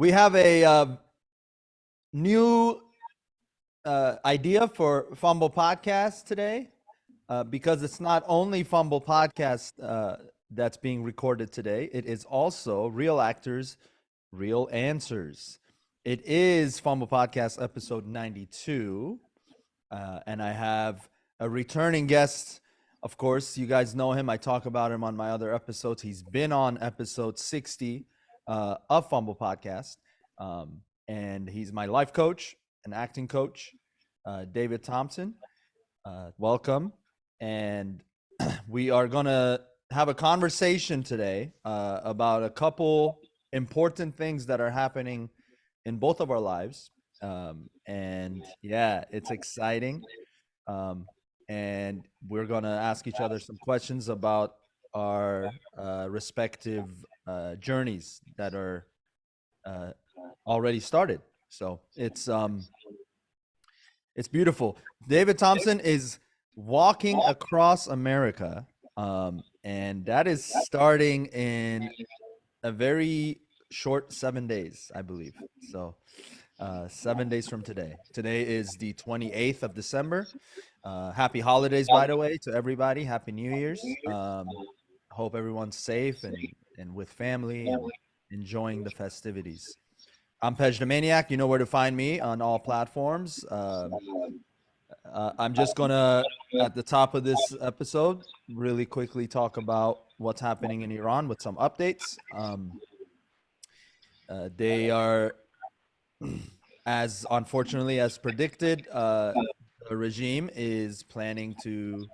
We have a new idea for Fumble Podcast today because it's not only Fumble Podcast that's being recorded today, it is also Real Actors, Real Answers. It is Fumble Podcast episode 92, and I have a returning guest. Of course, you guys know him. I talk about him on my other episodes. He's been on episode 60 of Fumble Podcast, and he's my life coach, an acting coach, David Thompson. Welcome. And we are going to have a conversation today about a couple important things that are happening in both of our lives. And yeah, it's exciting. And we're going to ask each other some questions about our respective journeys that are already started. So it's beautiful. David Thompson is walking across America, and that is starting in a very short 7 days, I believe. So 7 days from today. Today is the 28th of December. Happy holidays, by the way, to everybody. Happy New Year's. Hope everyone's safe and with family and enjoying the festivities. I'm Pej the Maniac. You know where to find me on all platforms. I'm just going to, at the top of this episode, really quickly talk about what's happening in Iran with some updates. They are, as unfortunately as predicted, the regime is planning to,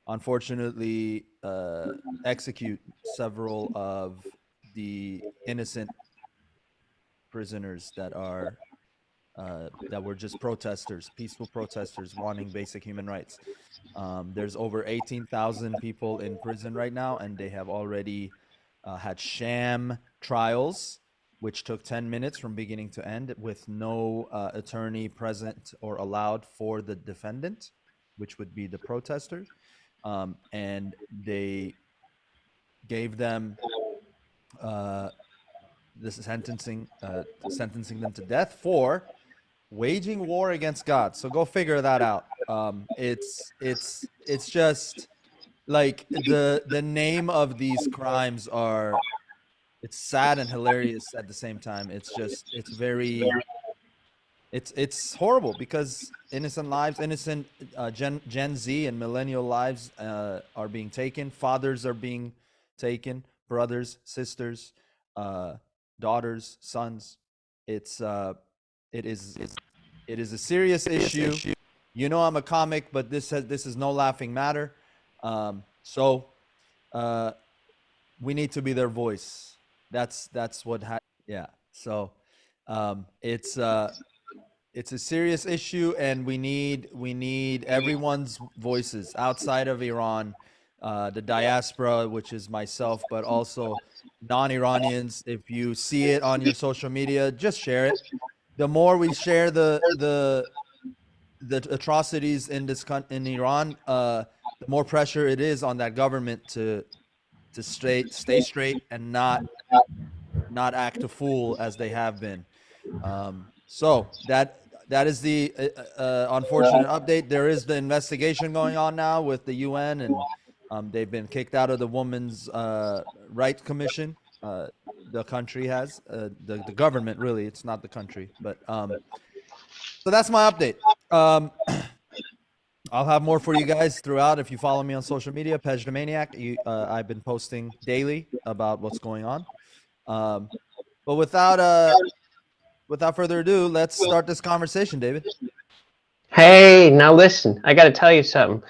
unfortunately, execute several of the innocent prisoners that were just protesters, peaceful protesters wanting basic human rights. There's over 18,000 people in prison right now, and they have already had sham trials, which took 10 minutes from beginning to end with no attorney present or allowed for the defendant, which would be the protesters. And they gave them this sentencing them to death for waging war against God. So go figure that out. It's just like the name of these crimes are, it's sad and hilarious at the same time. It's horrible because innocent lives, innocent Gen Z and millennial lives are being taken. Fathers are being taken, brothers, sisters, daughters, sons. It is a serious issue. You know, I'm a comic, but this is no laughing matter. So we need to be their voice. That's what yeah. So it's a serious issue, and we need everyone's voices outside of Iran, the diaspora, which is myself, but also non-Iranians. If you see it on your social media, just share it. The more we share the atrocities in Iran, the more pressure it is on that government to stay straight and not act a fool as they have been. So that is the unfortunate update. There is the investigation going on now with the UN, and they've been kicked out of the Women's Rights Commission. The country has the government, really. It's not the country, but so that's my update. I'll have more for you guys throughout. If you follow me on social media, Pej the Maniac, I've been posting daily about what's going on. But without further ado, let's start this conversation, David. Hey, now listen, I got to tell you something.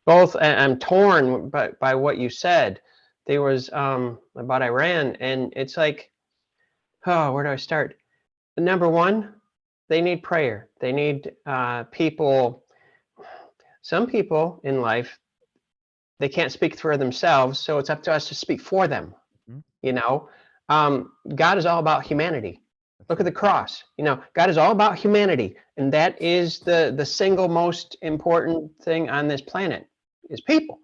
I'm torn by what you said. There was about Iran, and it's like, oh, where do I start? Number one, they need prayer. They need people. Some people in life, they can't speak for themselves, so it's up to us to speak for them. Mm-hmm. You know, God is all about humanity. Look at the cross. You know, God is all about humanity, and that is the single most important thing on this planet is people.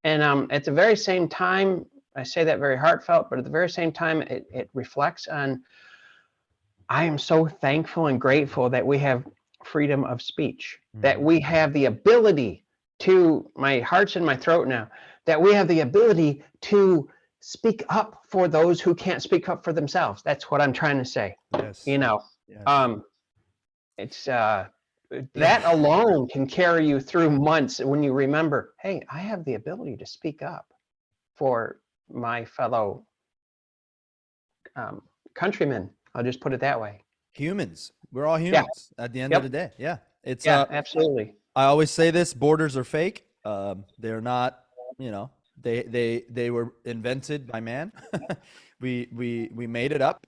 And at the very same time, I say that very heartfelt, but at the very same time, it reflects on I am so thankful and grateful that we have freedom of speech, that we have the ability to, my heart's in my throat now, that we have the ability to speak up for those who can't speak up for themselves. That's what I'm trying to say. Yes. You know, Yes. it's Yeah. that alone can carry you through months when you remember, hey, I have the ability to speak up for my fellow countrymen. I'll just put it that way. Humans. We're all Yeah. humans at the end of Yep. the day. Yeah. It's Yeah, absolutely. I always say this, borders are fake. They're not, they were invented by man. We made it up,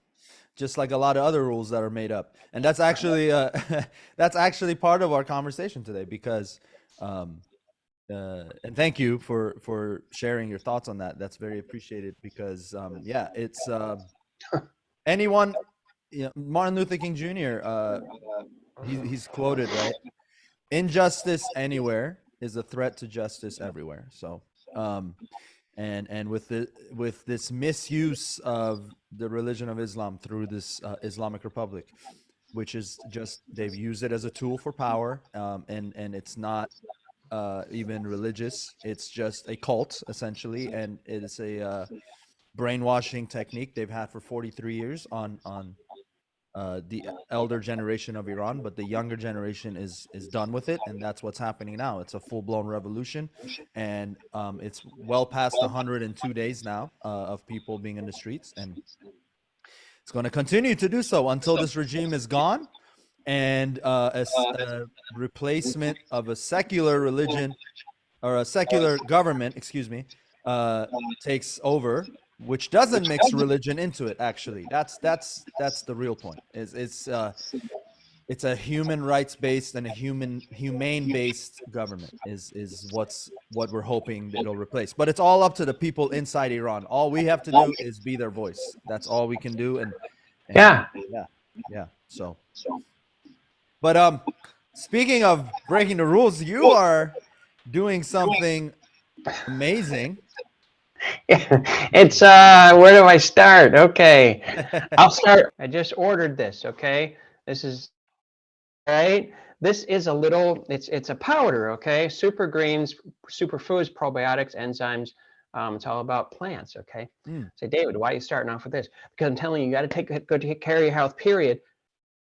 just like a lot of other rules that are made up. And that's actually that's actually part of our conversation today because and thank you for sharing your thoughts on that. That's very appreciated because yeah, it's anyone, Martin Luther King Jr. He's quoted, right? Injustice anywhere is a threat to justice everywhere. So and with this misuse of the religion of Islam through this Islamic Republic, which is just they've used it as a tool for power, and it's not even religious. It's just a cult essentially, and it is a brainwashing technique they've had for 43 years on the elder generation of Iran, but the younger generation is done with it, and that's what's happening now. It's a full blown revolution, and it's well past 102 days now of people being in the streets, and it's going to continue to do so until this regime is gone and a replacement of a secular religion or a secular government, excuse me, takes over, which doesn't mix religion into it. Actually, that's the real point. It's a human rights based and a humane based government is what we're hoping it'll replace. But it's all up to the people inside Iran. All we have to do is be their voice. That's all we can do. And Yeah. yeah. So, but speaking of breaking the rules, you are doing something amazing. It's where do I start? Okay. I'll start. I just ordered this, okay? This is right. This is a little it's a powder, okay? Super greens, superfoods, probiotics, enzymes. It's all about plants, okay? Say, David, why are you starting off with this? Because I'm telling you, you got to take care of your health, period.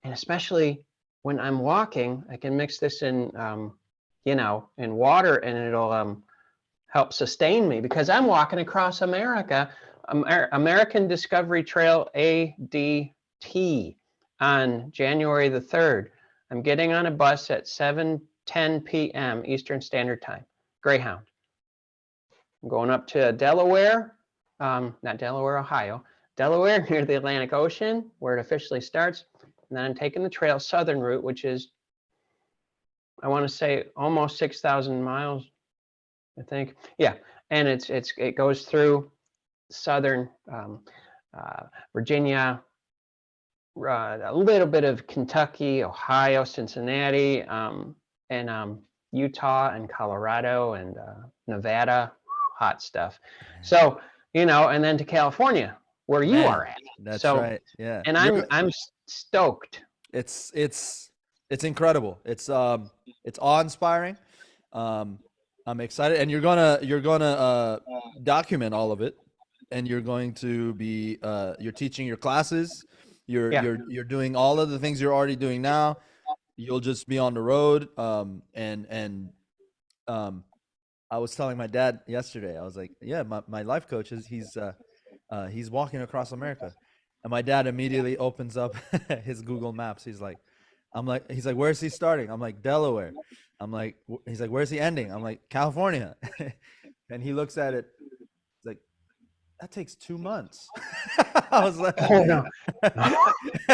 And especially when I'm walking, I can mix this in in water, and it'll help sustain me because I'm walking across America, American Discovery Trail ADT on January the 3rd. I'm getting on a bus at 7:10 p.m. Eastern Standard Time, Greyhound. I'm going up to Delaware, not Delaware, Ohio, Delaware near the Atlantic Ocean where it officially starts. And then I'm taking the trail southern route, which is, I want to say, almost 6,000 miles. I think, yeah, and it goes through southern Virginia, a little bit of Kentucky, Ohio, Cincinnati, and Utah and Colorado and Nevada, hot stuff. So and then to California where you are at. That's right. Yeah, and I'm stoked. It's incredible. It's awe-inspiring. I'm excited, and you're gonna document all of it, and you're going to be you're teaching your classes. You're doing all of the things you're already doing now. You'll just be on the road. I was telling my dad yesterday. I was like, yeah, my life coach he's walking across America, and my dad immediately opens up his Google Maps. He's like, where's he starting? I'm like, Delaware. He's like, where's he ending? I'm like, California. And he looks at it. He's like, that takes 2 months. I was like, oh no,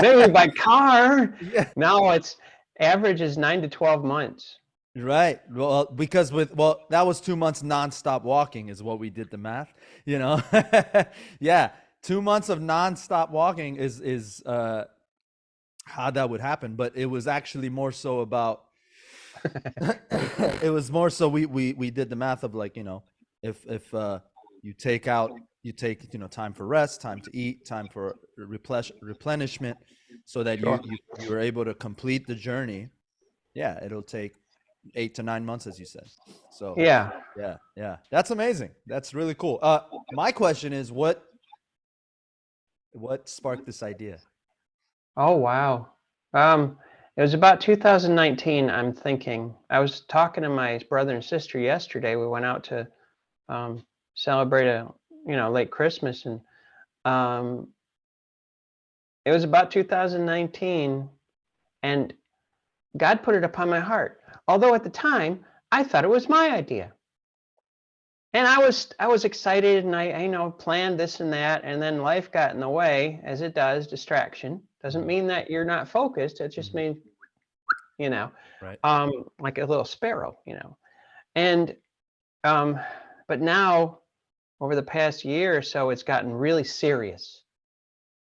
maybe by car. Yeah. No, it's average is 9 to 12 months. Right. Well, because that was 2 months nonstop walking is what we did the math, Yeah. 2 months of nonstop walking is how that would happen. But it was actually more so about, it was more so we did the math of like, if you take out you take time for rest, time to eat, time for replenishment, so that Sure. you are able to complete the journey. Yeah, it'll take 8 to 9 months, as you said. So Yeah. yeah, yeah, that's amazing. That's really cool. My question is, what sparked this idea? Oh wow. Um, it was about 2019. I'm thinking. I was talking to my brother and sister yesterday. We went out to um, celebrate a late Christmas, and um, it was about 2019, and God put it upon my heart. Although at the time I thought it was my idea, and I was excited, and I planned this and that, and then life got in the way, as it does. Distraction doesn't Mhm, mean that you're not focused. It just mhm. means you know, Right. like a little sparrow. And um, but now over the past year or so, it's gotten really serious.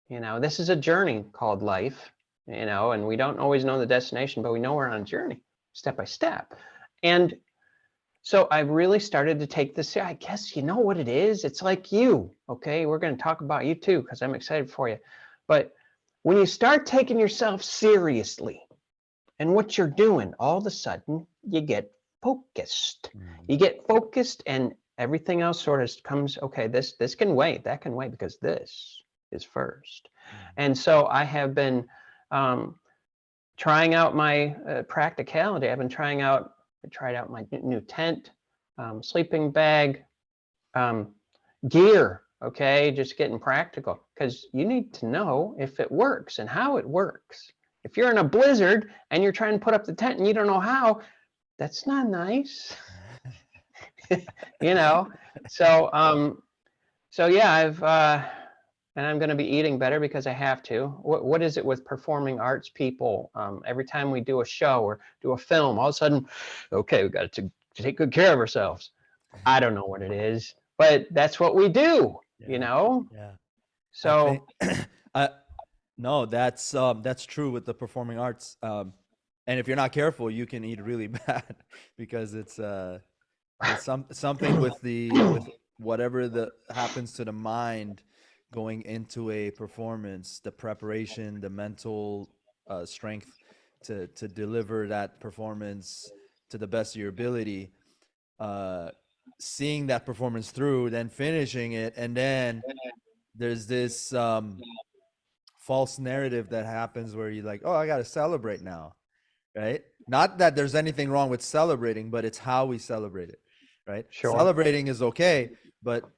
This is a journey called life. And we don't always know the destination, but we know we're on a journey, step by step. And so I really started to take this. I guess you know what it is. It's like you. Okay, we're going to talk about you too because I'm excited for you. But when you start taking yourself seriously, and what you're doing, all of a sudden you get focused. Mhm, You get focused, and everything else sort of comes. Okay, this can wait, that can wait, because this is first. mhm. And so I have been um, trying out my practicality. I tried out my new tent, sleeping bag, um, gear. Okay, just getting practical, because you need to know if it works and how it works. If you're in a blizzard and you're trying to put up the tent and you don't know how, that's not nice. you know. So yeah, and I'm going to be eating better because I have to. What is it with performing arts people? Every time we do a show or do a film, all of a sudden, okay, we got to take good care of ourselves. I don't know what it is, but that's what we do. You Yeah, know. yeah. I think, So I no, that's true with the performing arts. And if you're not careful, you can eat really bad, because it's something with whatever the happens to the mind going into a performance, the preparation, the mental strength to deliver that performance to the best of your ability. Uh, Seeing that performance through, then finishing it, and then there's this false narrative that happens where you're like, oh, I got to celebrate now, right? Not that there's anything wrong with celebrating, but it's how we celebrate it, right? sure. Celebrating is okay, but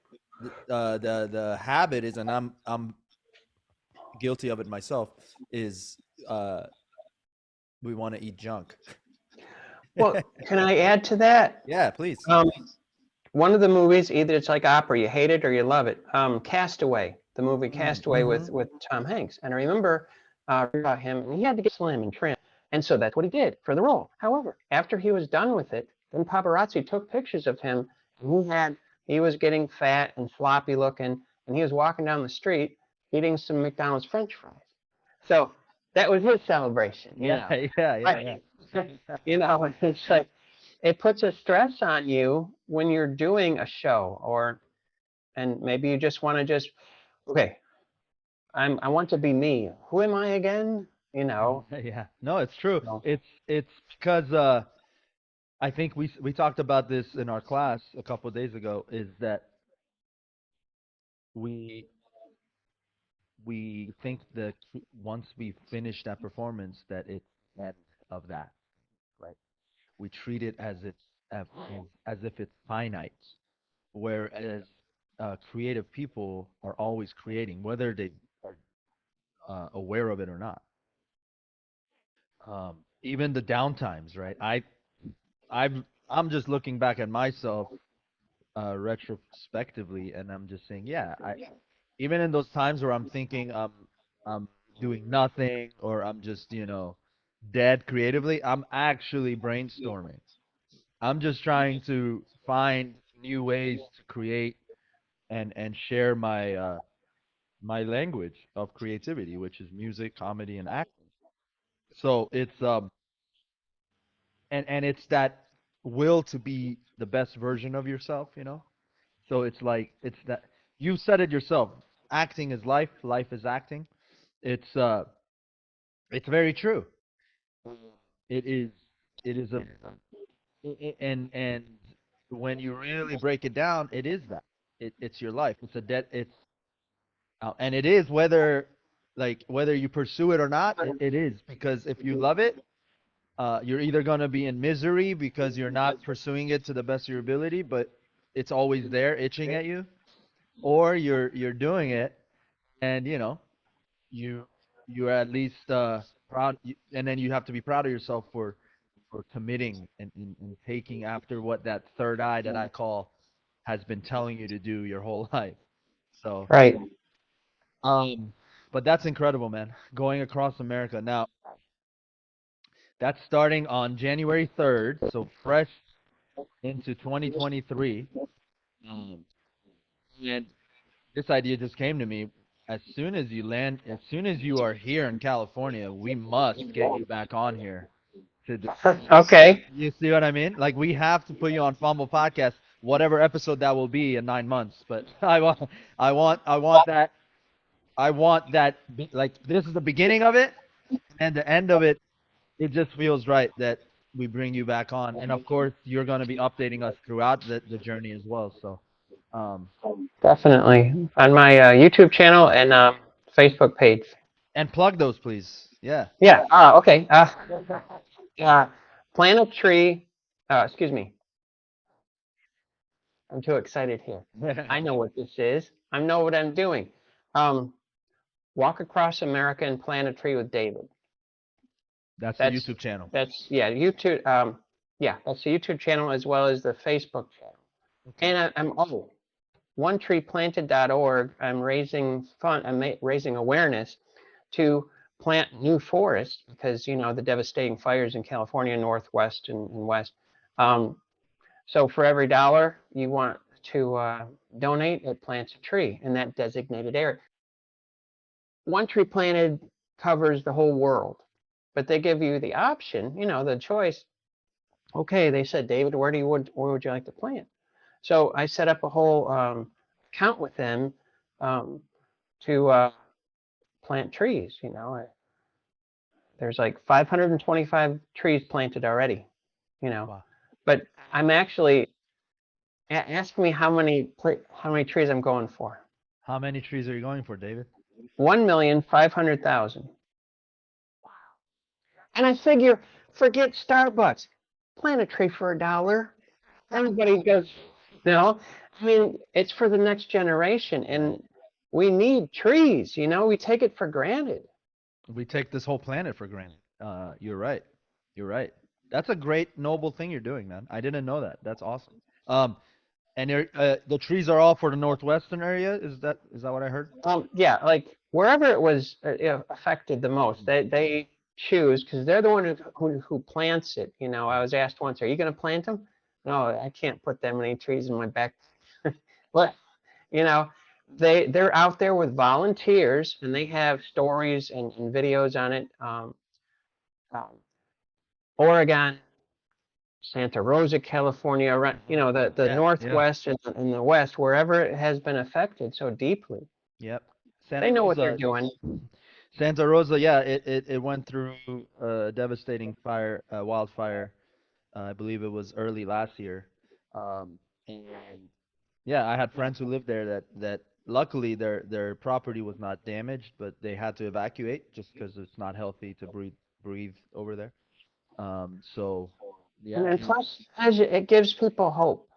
the habit is, and I'm guilty of it myself, is uh, we want to eat junk. Well, can I add to that? Yeah, please. Um, One of the movies, either it's like opera, you hate it or you love it. Castaway, the movie Castaway Mm-hmm. with Tom Hanks, and I remember about him, and he had to get slim and trim, and so that's what he did for the role. However, after he was done with it, then paparazzi took pictures of him, and he was getting fat and floppy looking, and he was walking down the street eating some McDonald's French fries. So that was his celebration, Yeah, yeah, yeah, Right. yeah. It's like it puts a stress on you when you're doing a show, and maybe you just want to just, okay, I want to be me. Who am I again? You know. Yeah. No, it's true. So, It's because I think we talked about this in our class a couple of days ago. Is that we we think that once we finish that performance, that it's the end of that, right? We treat it as as if it's finite, whereas creative people are always creating, whether they are aware of it or not. Even the downtimes, right? I'm just looking back at myself retrospectively, and I'm just saying, yeah, I even in those times where I'm thinking I'm doing nothing, or I'm just dead creatively, I'm actually brainstorming. I'm just trying to find new ways to create and share my language of creativity, which is music, comedy, and acting. So it's and it's that will to be the best version of yourself. So it's like it's that you said it yourself. Acting is life. Life is acting. It's very true. It is. It is a and when you really break it down, it is that. It's your life. It's a debt. It's and it is whether you pursue it or not. It is because if you love it, you're either gonna be in misery because you're not pursuing it to the best of your ability, but it's always there itching at you, or you're doing it and you you're at least proud, and then you have to be proud of yourself for committing and taking after what that third eye that I call has been telling you to do your whole life. So, Right. um, but that's incredible, man. Going across America now. That's starting on January 3rd, so fresh into 2023. Um, and this idea just came to me. As soon as you are here in California, we must get you back on here to Okay. you see what I mean? Like we have to put you on Fumble Podcast, whatever episode that will be in 9 months. But I want that. Like this is the beginning of it, and the end of it. It just feels right that we bring you back on, and of course, you're going to be updating us throughout the journey as well. So, um, Definitely on my YouTube channel and Facebook page. and plug those, please. Yeah. Yeah. Okay. Uh, plant a tree. Excuse me. I'm too excited here. I know what this is. I know what I'm doing. Um, Walk across America and plant a tree with David. That's the That's YouTube channel. yeah, YouTube. Yeah, that's the YouTube channel as well as the Facebook channel. Okay. And I'm onetreeplanted.org. I'm raising fund. I'm raising awareness to plant new forests because the devastating fires in California, Northwest and West. Um, so for every dollar you want to donate, it plants a tree in that designated area. One Tree Planted covers the whole world, but they give you the option, the choice. Okay, they said, David, where would you like to plant? So I set up a whole account with them um, to plant trees. There's like 525 trees planted already. You know, Wow. but I'm actually ask me how many trees I'm going for. How many trees are you going for, David? 1,500,000. And I figure, forget Starbucks, plant a tree for $1. Everybody goes, I mean, it's for the next generation, Right. and we need trees. We take it for granted. We take this whole planet for granted. You're right. You're right. That's a great noble thing you're doing, man. I didn't know that. That's awesome. Um, and the trees are all for the northwestern area. Is that what I heard? Yeah, like wherever it was affected the most, they choose because they're the one who plants it. I was asked once, "Are you going to plant them?" No, I can't put that many trees in my back. But you know, they're out there with volunteers, and they have stories and videos on it. Um, Oregon, Santa Rosa, California, around, the Yeah. Yeah. Northwest and the West, wherever it has been affected so deeply. Yep. Santa They know what they're Rosa. doing. Santa Rosa. Yeah. It went through a devastating wildfire. I believe it was early last year. And yeah, I had friends who lived there that luckily their property was not damaged, but they had to evacuate just because it's not healthy to breathe over there. So And yeah, then plus, it gives people hope.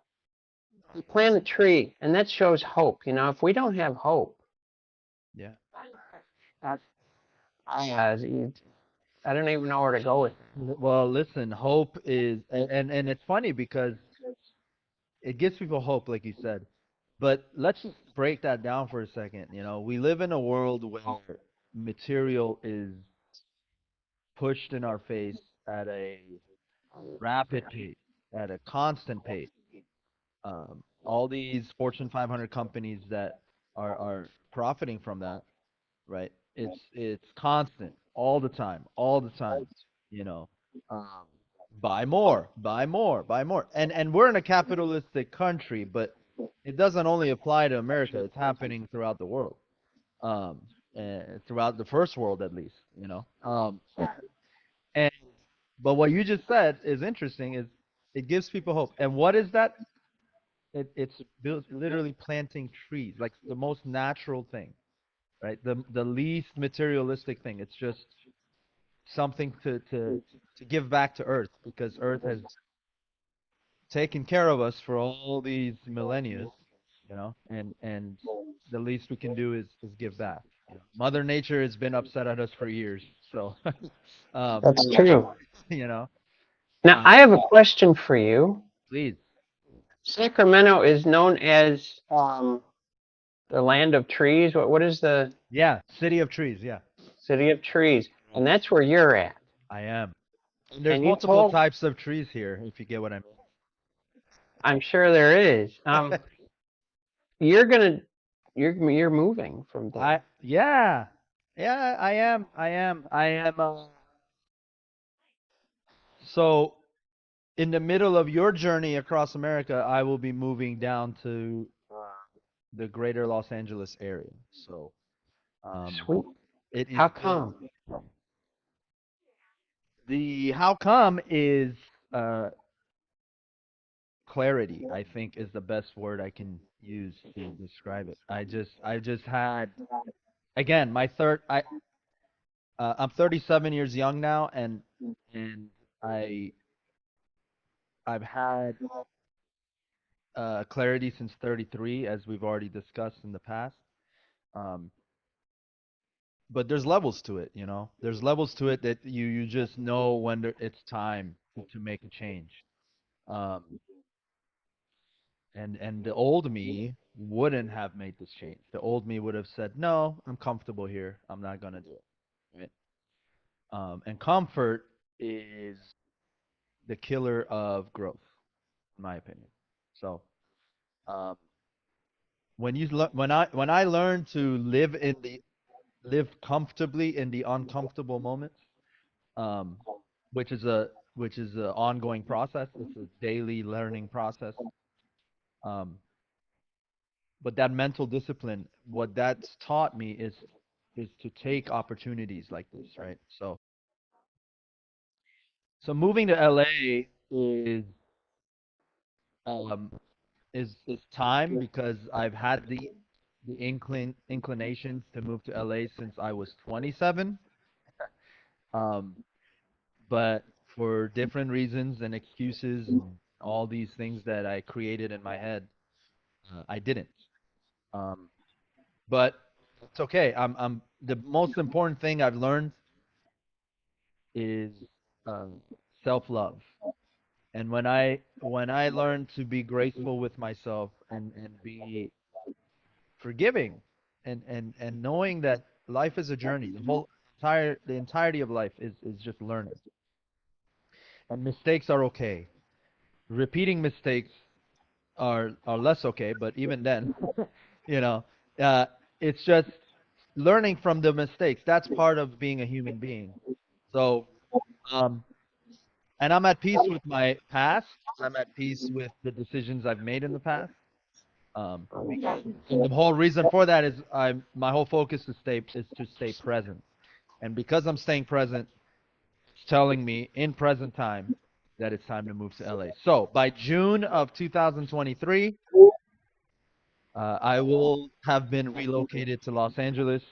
You plant a tree, and that shows hope. If we don't have hope, yeah. I, I don't even know where to go with it. Well, listen, hope is, and it's funny because it gives people hope, like you said. But let's just break that down for a second. We live in a world where material is pushed in our face at a rapid pace, at a constant pace. All these Fortune 500 companies that are profiting from that, right? It's constant, all the time. You know, um, buy more, buy more, buy more, and we're in a capitalistic country, but it doesn't only apply to America. It's happening throughout the world, um, throughout the first world at least. And but what you just said is interesting. Is it gives people hope. And what is that? It's built literally planting trees, like the most natural thing, right? The least materialistic thing. It's just something to give back to Earth because Earth has taken care of us for all these millennia, and the least we can do is give back. Mother Nature has been upset at us for years, so um, That's true. you know, Now, uh, I have a question for you. please, Sacramento is known as the land of trees. What is the yeah, City of Trees, yeah, city of trees? And that's where you're at. I am. And there's And you multiple told, types of trees here, if you get what I mean. I'm sure there is. You're gonna, you're moving from there. Yeah, yeah, I am. So in the middle of your journey across America, I will be moving down to the greater Los Angeles area. So um, Sweet. it is How good. come? The how come is uh, clarity, I think is the best word I can use to describe it. I just had again my third I'm 37 years young now, and I I've had clarity since 33, as we've already discussed in the past. Um, but there's levels to it. There's levels to it that you just know when it's time to make a change. Um, and the old me wouldn't have made this change. The old me would have said, "No, I'm comfortable here. I'm not gonna do it." Right? And comfort is the killer of growth, in my opinion. So um, when I learned to live comfortably in the uncomfortable moments, um, which is a ongoing process. It's a daily learning process. Um, but that mental discipline, what that's taught me is to take opportunities like this, right? So moving to LA um, is time because I've had the inclinations to move to LA since I was 27. Um, but for different reasons and excuses and all these things that I created in my head, I didn't. Um, but it's okay. I'm the most important thing I've learned is um, self-love. And when I learn to be graceful with myself and be forgiving and knowing that life is a journey, the entirety of life is just learning. And mistakes are okay. Repeating mistakes are less okay, but even then, you know, uh, it's just learning from the mistakes. That's part of being a human being. So, um, and I'm at peace with my past. I'm at peace with the decisions I've made in the past. And the whole reason for that is my whole focus is to stay present. And because I'm staying present, it's telling me in present time that it's time to move to LA. So by June of 2023, I will have been relocated to Los Angeles.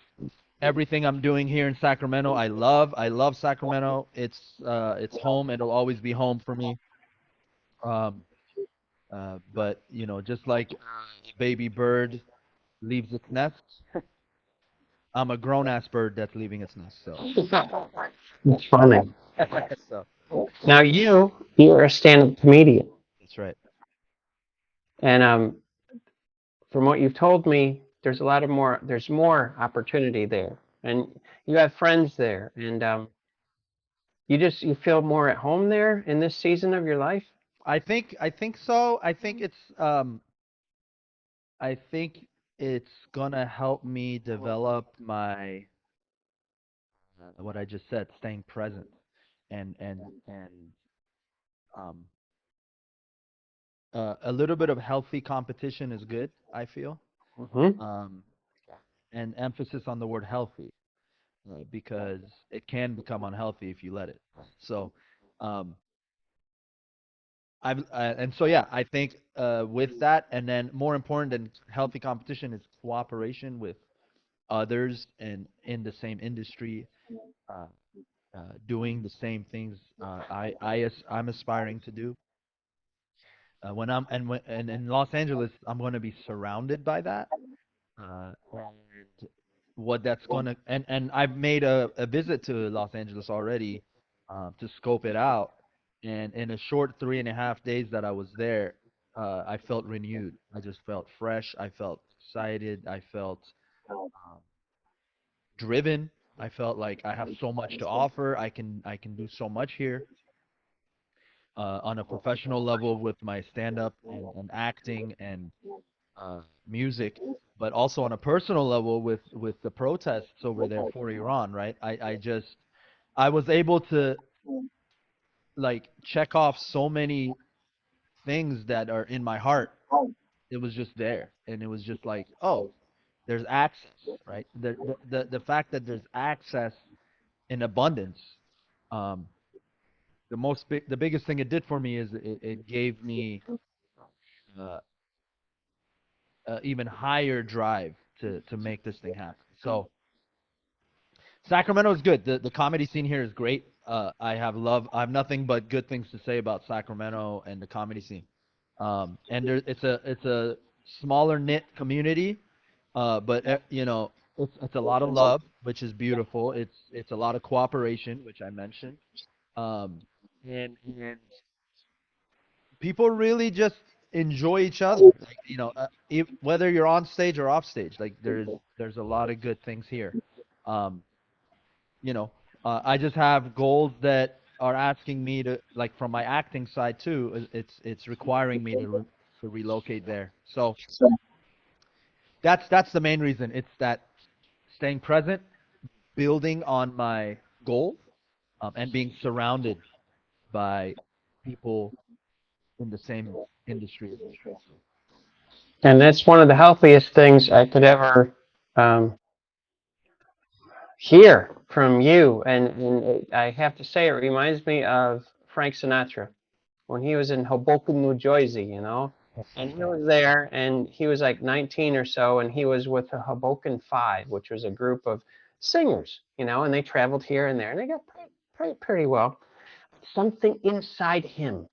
Everything I'm doing here in Sacramento, I love. I love Sacramento. It's home. It'll always be home for me. Um, but just like a baby bird leaves its nest, I'm a grown ass bird that's leaving its nest. So, It's funny. so Now you're a stand-up comedian, that's right. and from what you've told me, there's more opportunity there, and you have friends there, and you feel more at home there in this season of your life. I think so. I think it's gonna help me develop my what I just said, staying present and um a little bit of healthy competition is good, I feel. Hmm. Um, and emphasis on the word healthy, because it can become unhealthy if you let it. So, um, and so yeah, I think with that, and then more important than healthy competition is cooperation with others and in the same industry, uh, doing the same things I'm aspiring to do. And in Los Angeles, I'm going to be surrounded by that. And what that's going to and I've made a visit to Los Angeles already, to scope it out. And in a short 3.5 days that I was there, I felt renewed. I just felt fresh. I felt excited. I felt um, driven. I felt like I have so much to offer. I can do so much here, on a professional level with my stand up and acting and music, but also on a personal level with the protests over there for Iran, right? I was able to like check off so many things that are in my heart. It was just there, and it was just like, oh, there's access, right? The fact that there's access in abundance. Um, the biggest thing it did for me is it gave me uh, even higher drive to make this thing happen. So Sacramento is good. The comedy scene here is great. I have nothing but good things to say about Sacramento and the comedy scene. And it's a smaller knit community, but it's a lot of love, which is beautiful. It's a lot of cooperation, which I mentioned. Um, and people really just enjoy each other. Like, whether you're on stage or off stage, like there's a lot of good things here. Um, you know, I just have goals that are asking me to, like, from my acting side too. It's requiring me to relocate there. So that's the main reason. It's that staying present, building on my goals, and being surrounded by people in the same industry as me. And that's one of the healthiest things I could ever um, hear from you. And I have to say, it reminds me of Frank Sinatra when he was in Hoboken, New Jersey, you know. And he was there, and he was like 19 or so, and he was with the Hoboken Five, which was a group of singers, you know, and they traveled here and there, and they got pretty well. Something inside him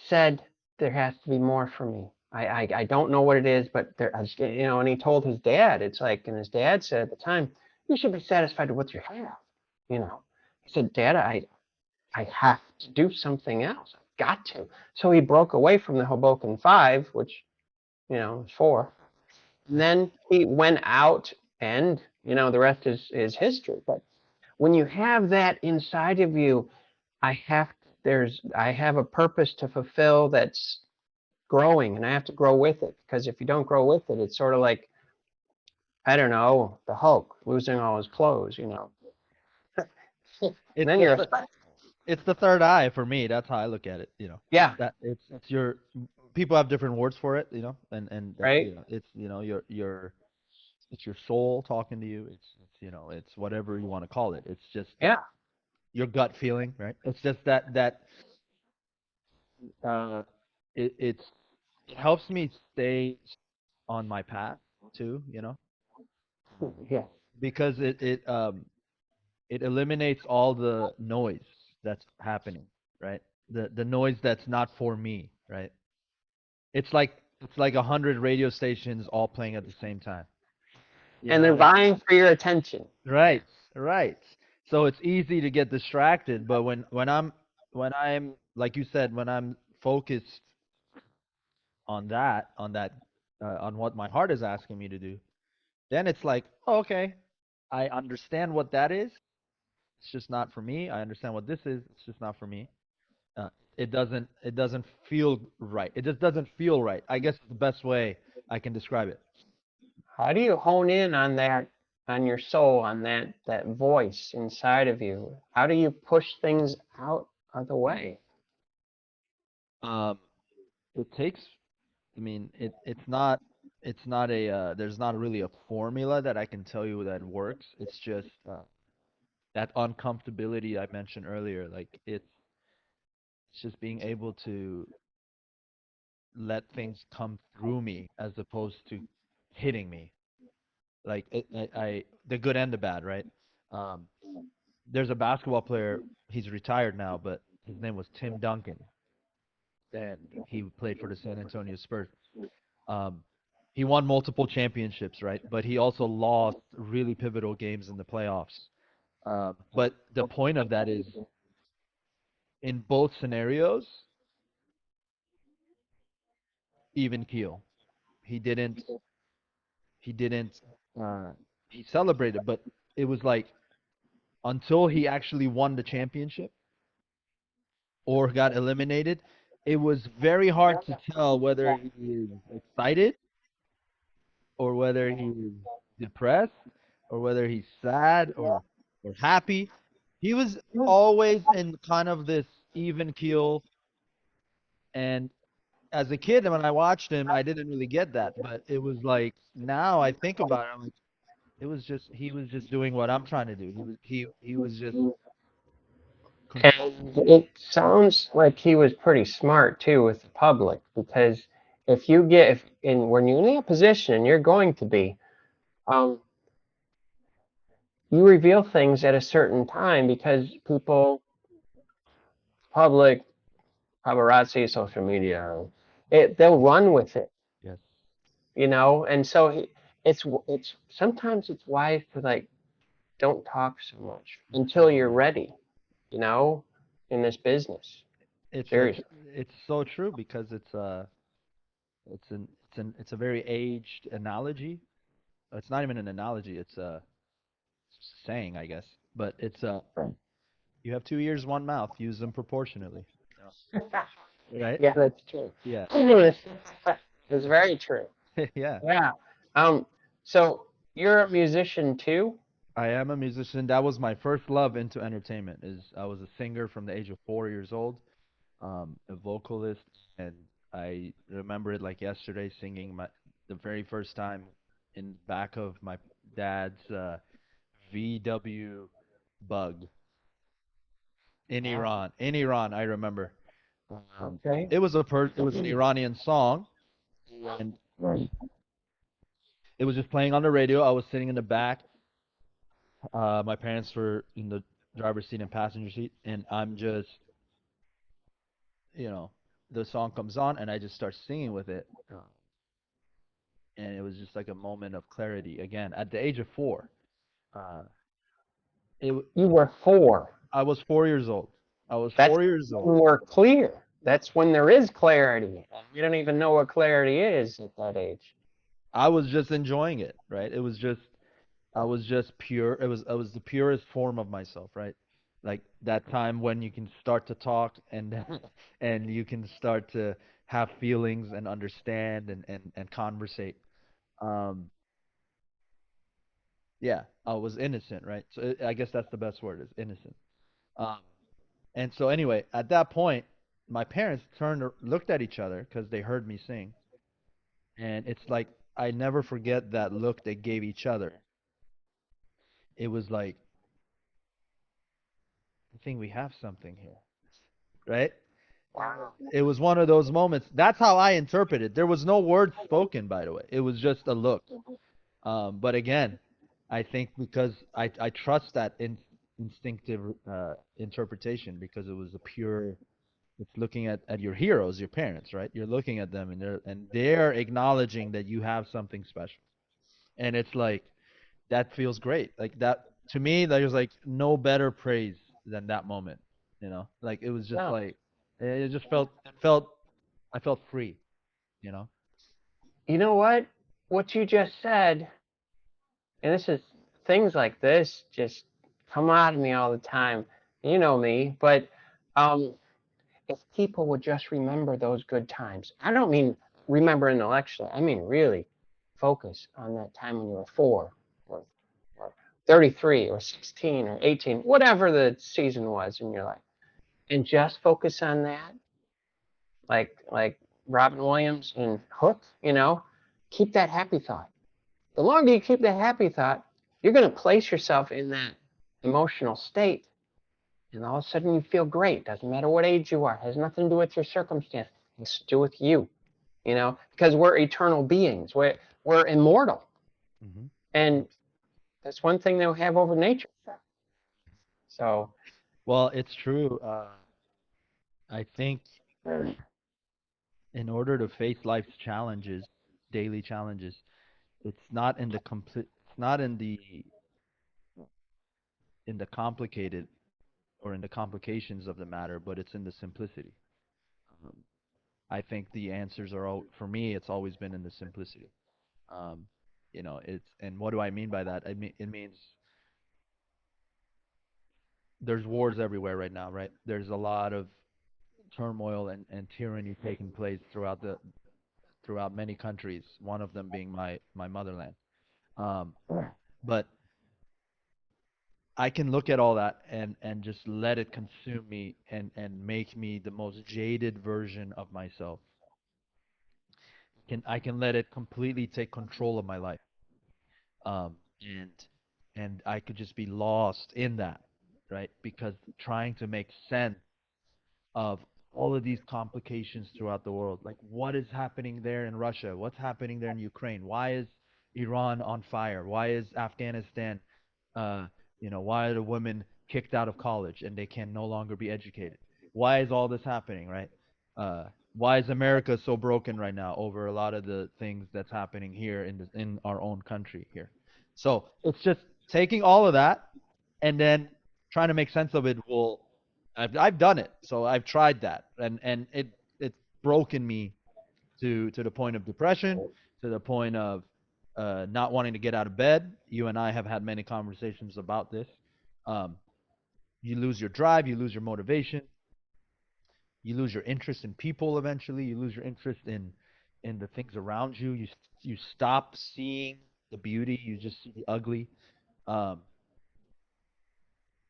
said, there has to be more for me. I don't know what it is, but there, you know, and he told his dad, it's like, and his dad said at the time, you should be satisfied with what you have, you know. He said, Dad, I have to do something else. I've got to. So he broke away from the Hoboken Five, which, you know, is four. And then he went out, and, you know, the rest is history. But when you have that inside of you, I have a purpose to fulfill that's growing, and I have to grow with it, because if you don't grow with it, it's sort of like, I don't know, the Hulk losing all his clothes, you know. And It's then the you're a th- it's the third eye for me. That's how I look at it. yeah, It's your people have different words for it. And that, right? it's your it's your soul talking to you. It's whatever you want to call it. It's just Yeah. your gut feeling, right? It's just that uh, it's it helps me stay on my path too, Yeah. because it eliminates all the noise that's happening, right? The noise that's not for me, right? It's like 100 radio stations all playing at the same time. You And know they're what I vying for your attention. Right, right. So it's easy to get distracted, but when I'm like you said, when I'm focused on what my heart is asking me to do, then it's like, oh, okay, I understand what that is. It's just not for me. I understand what this is. It's just not for me. It doesn't feel right. It just doesn't feel right. I guess it's the best way I can describe it. How do you hone in on that, on your soul, on that voice inside of you? How do you push things out of the way? Um, it takes. I mean, it's not a there's not really a formula that I can tell you that works. It's just that uncomfortability I mentioned earlier. Like it's just being able to let things come through me as opposed to hitting me. Like the good and the bad, right? Um, there's a basketball player. He's retired now, but his name was Tim Duncan, and he played for the San Antonio Spurs. Um, he won multiple championships, right? But he also lost really pivotal games in the playoffs. But the point of that is, in both scenarios, even keel. He didn't. He didn't. Uh, he celebrated, but it was like until he actually won the championship or got eliminated, it was very hard to tell whether he is excited or whether he's depressed or whether he's sad or happy. He was always in kind of this even keel. And as a kid, when I watched him, I didn't really get that. But it was like now I think about it, I'm like, it was just he was just doing what I'm trying to do. He was just And it sounds like he was pretty smart too with the public because if you get if in when you're in that position and you're going to be, um, you reveal things at a certain time because people, public, paparazzi, social media, they'll run with it, yes, and so it's sometimes it's wise to like don't talk so much until you're ready, you know, in this business. it's Seriously. it's so true because it's a very aged analogy. It's not even an analogy. It's a saying, I guess. But it's you have two ears, one mouth. Use them proportionately. Right? Yeah, that's true. Yeah. It's very true. Yeah. Yeah. Um, so you're a musician too? I am a musician. That was my first love into entertainment. Is I was a singer from the age of 4 years old, a vocalist, and I remember it like yesterday, singing the very first time in back of my dad's VW Bug in Wow. Iran. In Iran, I remember. Okay. It was an Iranian song, and it was just playing on the radio. I was sitting in the back. My parents were in the driver's seat and passenger seat, and I'm just, you know, the song comes on, and I just start singing with it, and it was just like a moment of clarity. Again, at the age of four, uh, it. You were four. I was 4 years old. I was That's 4 years old. when we're clear. That's when there is clarity. We don't even know what clarity is at that age. I was just enjoying it, right? I was just pure. I was the purest form of myself, right? Like that time when you can start to talk and and you can start to have feelings and understand and conversate. Um, yeah, I was innocent, right? So I guess that's the best word is innocent. Um, and so anyway, at that point, my parents looked at each other because they heard me sing, and it's like I never forget that look they gave each other. It was like, I think we have something here, right? Wow. It was one of those moments. That's how I interpret it. There was no word spoken, by the way. It was just a look. But again, I think because I trust that instinctive interpretation because it was a pure. It's looking at your heroes, your parents, right? You're looking at them and they're acknowledging that you have something special, and it's like that feels great. Like that to me, there's like no better praise than that moment. Like it was just No. like it just felt I felt free. You know. You know what? What you just said, and this is things like this just come out of me all the time. You know me, but um, if people would just remember those good times, I don't mean remember intellectually, I mean really focus on that time when you were four or 33 or 16 or 18, whatever the season was in your life, and just focus on that. Like Robin Williams in Hook, keep that happy thought. The longer you keep that happy thought, you're going to place yourself in that emotional state. And all of a sudden you feel great. Doesn't matter what age you are. It has nothing to do with your circumstance. It has to do with you, because we're eternal beings. We're immortal. Hmm. And that's one thing they'll have over nature. So, Well, it's true. I think in order to face life's challenges, daily challenges, it's not in the complicated or in the complications of the matter, but it's in the simplicity. Um, I think the answers are all, for me, it's always been in the simplicity. Um, it's, and what do I mean by that? I mean, it means there's wars everywhere right now, right? There's a lot of turmoil and tyranny taking place throughout many countries, one of them being my motherland. Um, but I can look at all that and just let it consume me and make me the most jaded version of myself. I can let it completely take control of my life. Um, and I could just be lost in that, right? Because trying to make sense of all of these complications throughout the world. Like, what is happening there in Russia? What's happening there in Ukraine? Why is Iran on fire? Why is Afghanistan, uh, why are the women kicked out of college and they can no longer be educated? Why is all this happening, right? Why is America so broken right now over a lot of the things that's happening here in our own country here? So it's just taking all of that and then trying to make sense of it will I've done it. So I've tried that, and it's broken me to the point of depression, to the point of not wanting to get out of bed. You and I have had many conversations about this. Um, you lose your drive, you lose your motivation, you lose your interest in people. Eventually, you lose your interest in the things around you. You stop seeing the beauty. You just see the ugly. Um,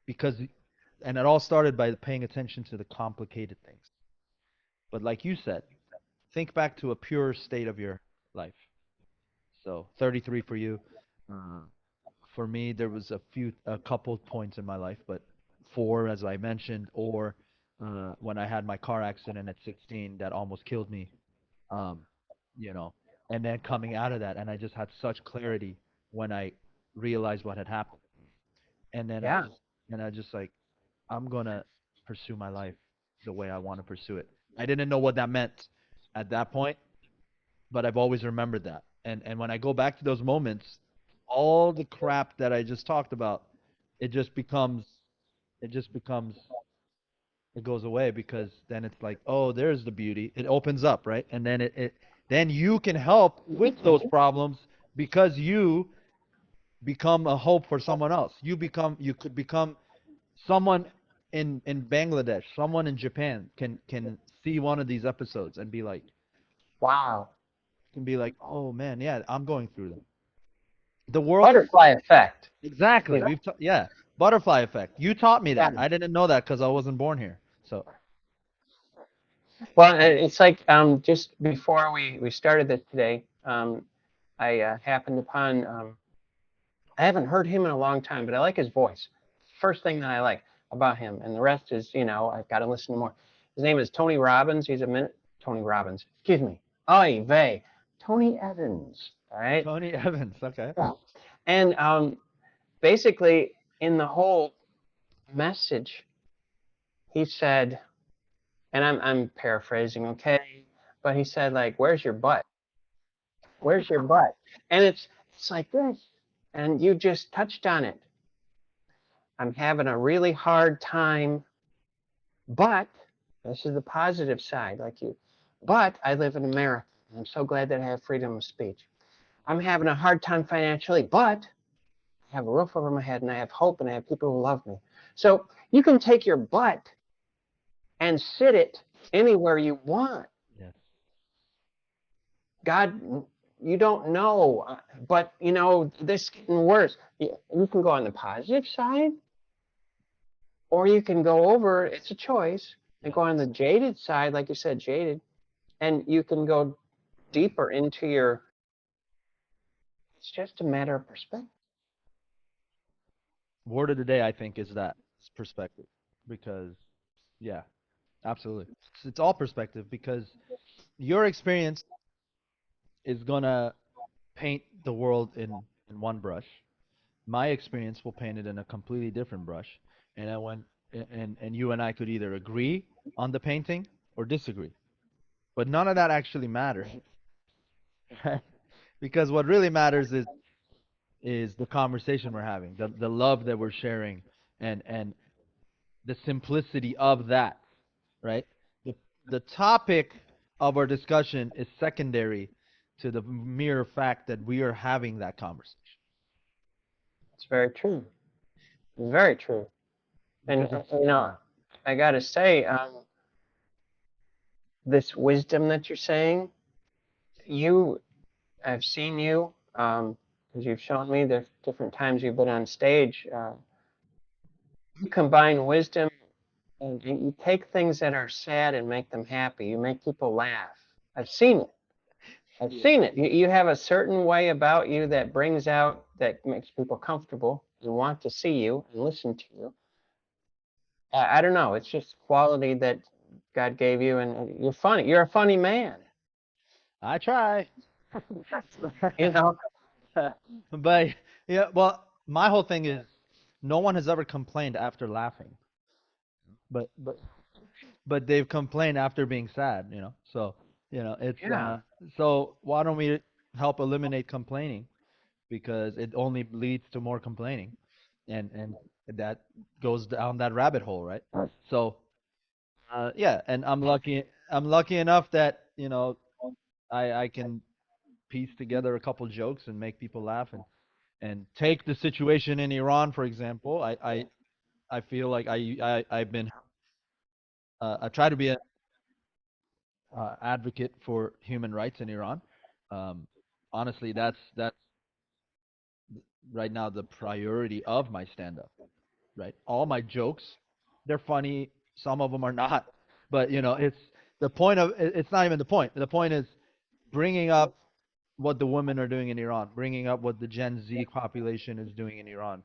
because and it all started by paying attention to the complicated things. But like you said, think back to a pure state of your life. So 33 for you. Uh, for me, there was a couple points in my life, but four, as I mentioned, or when I had my car accident at 16 that almost killed me. Um, you know, and then coming out of that, and I just had such clarity when I realized what had happened, and then yeah. I just like, I'm gonna pursue my life the way I want to pursue it. I didn't know what that meant at that point, but I've always remembered that. And when I go back to those moments, all the crap that I just talked about, it just becomes it just becomes it goes away because then it's like, oh, there's the beauty. It opens up, right? And then then you can help with those problems because you become a hope for someone else. You could become someone in Bangladesh, someone in Japan can see one of these episodes and be like, Wow. can be like, oh man, yeah, I'm going through them. The world, Butterfly effect. You exactly. know? Yeah, butterfly effect. You taught me Yeah. that. I didn't know that because I wasn't born here. So Well, it's like just before we started this today, I happened upon I haven't heard him in a long time, but I like his voice. First thing that I like about him, and the rest is, I've got to listen to more. His name is Tony Robbins. He's a minute. Tony Robbins. Excuse me. Oy vey. Tony Evans. All right. Tony Evans, okay. Yeah. And basically, in the whole message, he said, and I'm paraphrasing, okay, but he said like, "Where's your butt? Where's your butt?" And it's like this, and you just touched on it. I'm having a really hard time, but this is the positive side, like you. But I live in America, and I'm so glad that I have freedom of speech. I'm having a hard time financially, but I have a roof over my head, and I have hope, and I have people who love me. So you can take your butt and sit it anywhere you want. Yes. God, you don't know, but this is getting worse. You can go on the positive side, or you can go over. It's a choice, and Yeah. go on the jaded side, like you said, jaded, and you can go deeper into your. It's just a matter of perspective. Word of the day, I think, is that it's perspective, because yeah, absolutely, it's all perspective because your experience is gonna paint the world in one brush. My experience will paint it in a completely different brush, and I went and you and I could either agree on the painting or disagree, but none of that actually matters. Because what really matters is the conversation we're having, the love that we're sharing, and the simplicity of that, right? The the topic of our discussion is secondary to the mere fact that we are having that conversation. It's very true. It's very true. And Because it's I gotta say, this wisdom that you're saying, you, I've seen you, because you've shown me the different times you've been on stage. You combine wisdom and you take things that are sad and make them happy. You make people laugh. I've seen it. I've seen it. You have a certain way about you that brings out, that makes people comfortable and want to see you and listen to you. I don't know. It's just quality that God gave you, and you're funny. You're a funny man. I try. You know. But yeah, well, my whole thing is no one has ever complained after laughing, but but they've complained after being sad, you know. So, you know, it's Yeah. so why don't we help eliminate complaining, because it only leads to more complaining, and that goes down that rabbit hole, right? So, yeah, and I'm lucky enough that, you know, I can piece together a couple jokes and make people laugh, and take the situation in Iran, for example. I feel like I've been I try to be an advocate for human rights in Iran. Um, honestly, that's right now the priority of my stand-up. Right, all my jokes, they're funny. Some of them are not, but you know, it's the point of it's not even the point. The point is bringing up what the women are doing in Iran, bringing up what the Gen Z population is doing in Iran,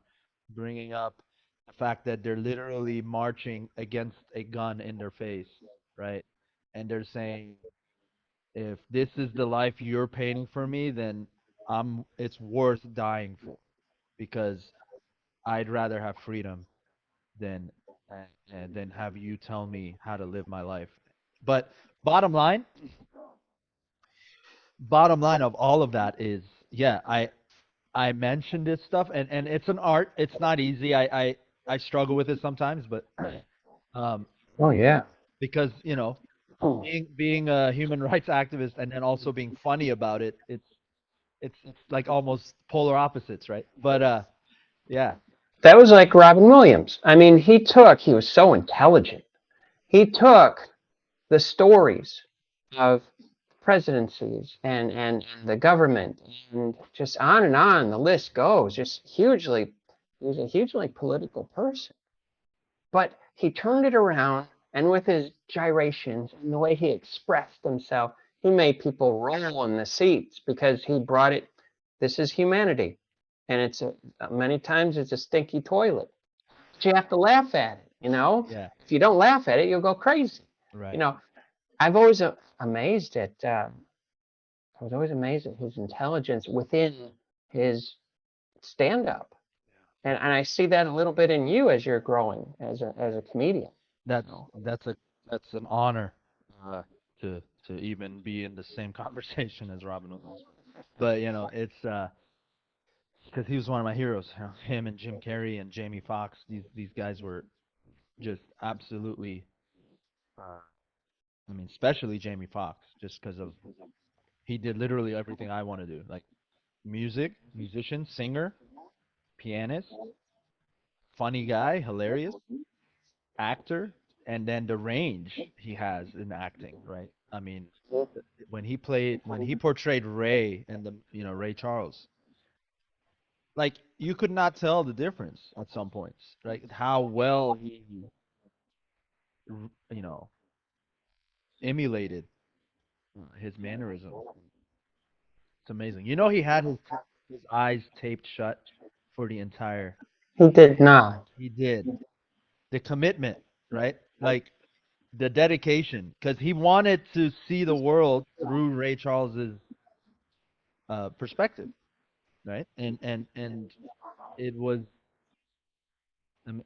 bringing up the fact that they're literally marching against a gun in their face, right? And they're saying, if this is the life you're painting for me, then it's worth dying for, because I'd rather have freedom than than have you tell me how to live my life. But bottom line, bottom line of all of that is, yeah, I mentioned this stuff, and it's an art. It's not easy. I struggle with it sometimes, but um, Oh yeah. because you know, Hmm. being a human rights activist and then also being funny about it, it's like almost polar opposites, right? But yeah, That was like Robin Williams. I mean, he was so intelligent. He took the stories of presidencies and the government and just on and on the list goes. Just hugely, he was a hugely political person. But he turned it around, and with his gyrations and the way he expressed himself, he made people roll in the seats because he brought it. This is humanity, and many times it's a stinky toilet. But you have to laugh at it. yeah, If you don't laugh at it, you'll go crazy. You right. know, I've always amazed at. I was always amazed at his intelligence within his stand-up, and I see that a little bit in you as you're growing as a comedian. That's So, that's a that's an honor uh, to even be in the same conversation as Robin Williams. But you know, it's because he was one of my heroes. You know, him and Jim Carrey and Jamie Foxx. These guys were just absolutely. Uh, I mean, especially Jamie Foxx, just because of he did literally everything I want to do, like music, musician, singer, pianist, funny guy, hilarious, actor, and then the range he has in acting, right? I mean, when he portrayed Ray and the Ray Charles, like you could not tell the difference at some points, right? How well he you know emulated his mannerisms. It's amazing. You know, he had his eyes taped shut for the entire. He did not. He did the commitment, right? Like the dedication, because he wanted to see the world through Ray Charles's perspective, right? And it was,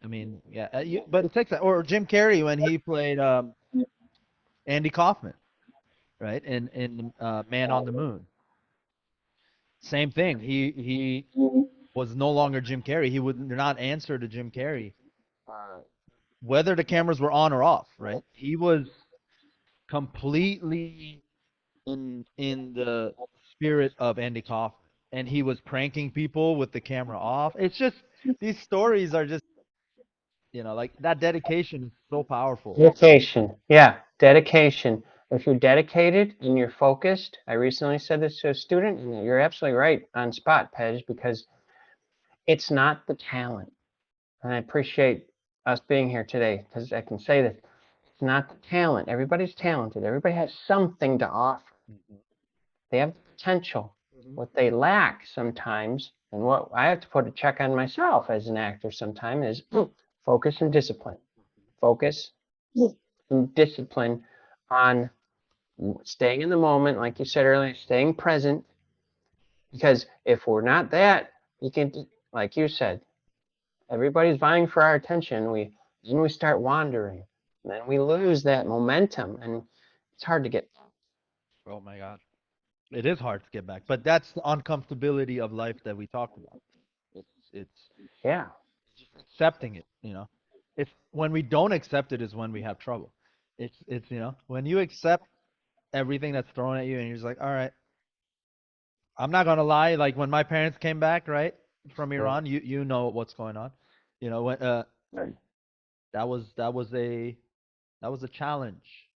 I mean, yeah, but it takes that. Or Jim Carrey when he played Andy Kaufman, right? In Man on the Moon, same thing. He was no longer Jim Carrey. He would not answer to Jim Carrey, whether the cameras were on or off, right? He was completely in the spirit of Andy Kaufman, and he was pranking people with the camera off. It's just these stories are just like that dedication is so powerful. Dedication. Yeah, dedication. If you're dedicated and you're focused, I recently said this to a student, and you're absolutely right on spot, Pej, because it's not the talent. And I appreciate us being here today because I can say this. It's not the talent. Everybody's talented. Everybody has something to offer. Mhm. They have the potential. Mhm. What they lack sometimes, and what I have to put a check on myself as an actor sometimes, is focus and discipline. Focus and discipline on staying in the moment, like you said earlier, staying present. Because if we're not that, you can, like you said, everybody's vying for our attention. Then we start wandering, and then we lose that momentum, and it's hard to get. Oh my God, it is hard to get back, but that's the uncomfortability of life that we talked about. It's Yeah, just accepting it. It's when we don't accept it is when we have trouble. It's when you accept everything that's thrown at you and you're just like, all right, I'm not gonna lie. Like when my parents came back, right, from Iran, you know what's going on. When that was a challenge.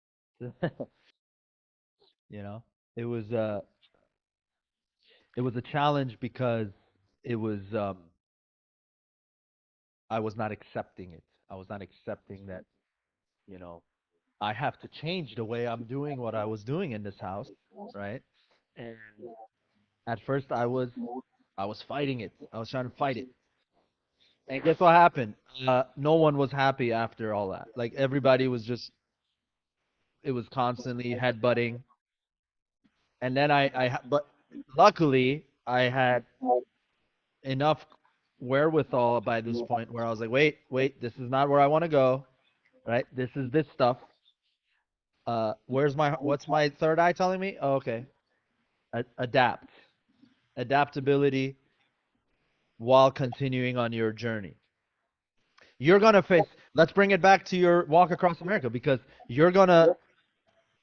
You know, it was it was a challenge because it was I was not accepting it. I was not accepting that, you know, I have to change the way I'm doing what I was doing in this house, right? And at first I was fighting it. I was trying to fight it. And guess what happened? No one was happy after all that. Like everybody was just it was constantly headbutting. And then but luckily I had enough wherewithal by this point where I was like, wait, this is not where I want to go, right? This is this stuff. What's my third eye telling me? Oh, okay. Adapt. Adaptability while continuing on your journey. You're going to face, let's bring it back to your walk across America because you're going to